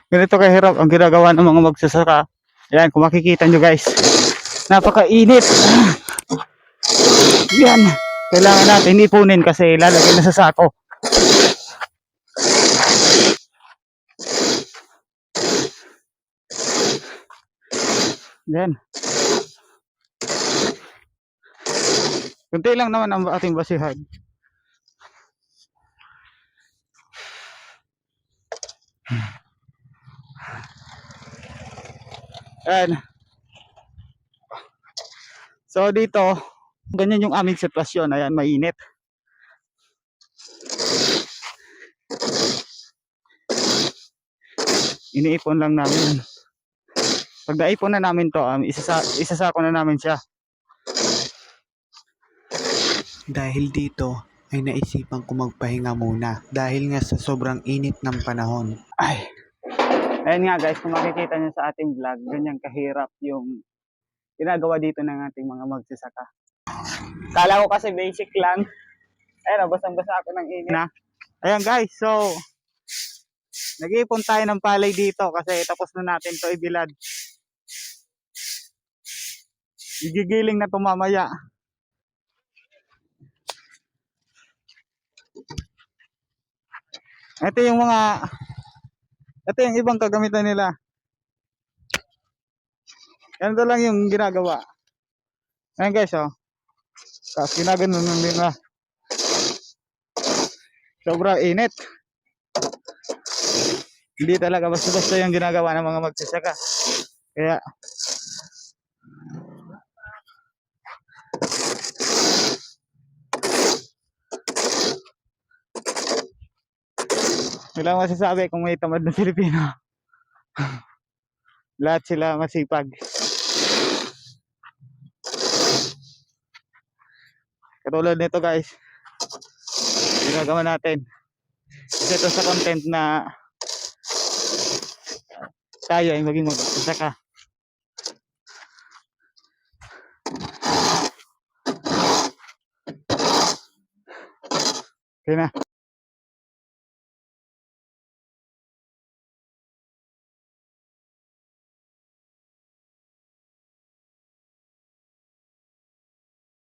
Ganito kahirap ang ginagawa ng mga magsasaka. Ayan, kung makikita nyo guys, napakainit. Yan, kailangan natin ipunin kasi lalagay na sa sako. Yan, kunti lang naman ang ating basihan. Ayan. So dito, ganyan yung aming sitwasyon. Ayan, mainit. Iniipon lang namin. Pag naipon na namin to, isasako na namin siya. Dahil dito ay naisipan ko magpahinga muna dahil nga sa sobrang init ng panahon. Ay, ayun nga guys, kung makikita nyo sa ating vlog, ganyan kahirap yung ginagawa dito ng ating mga magsasaka. Kala ko kasi basic lang. Ayun, basang-basa ako ng init na. Ayan guys, so nag-iipon tayo ng palay dito kasi tapos na natin to ibilad. Gigigiling na to mamaya. Ito yung ibang kagamitan nila. Ganito lang yung ginagawa. Ayan guys, oh. Tapos ginaganon nila. Sobrang init. Hindi talaga basta-basta yung ginagawa ng mga magsasaka. Kaya wala masasabi kung may tamad na Pilipino. Lahat sila masipag. Katulad nito guys, ginagawa natin. Kasi ito sa content na tayo ay maging magsasaka. Okay na.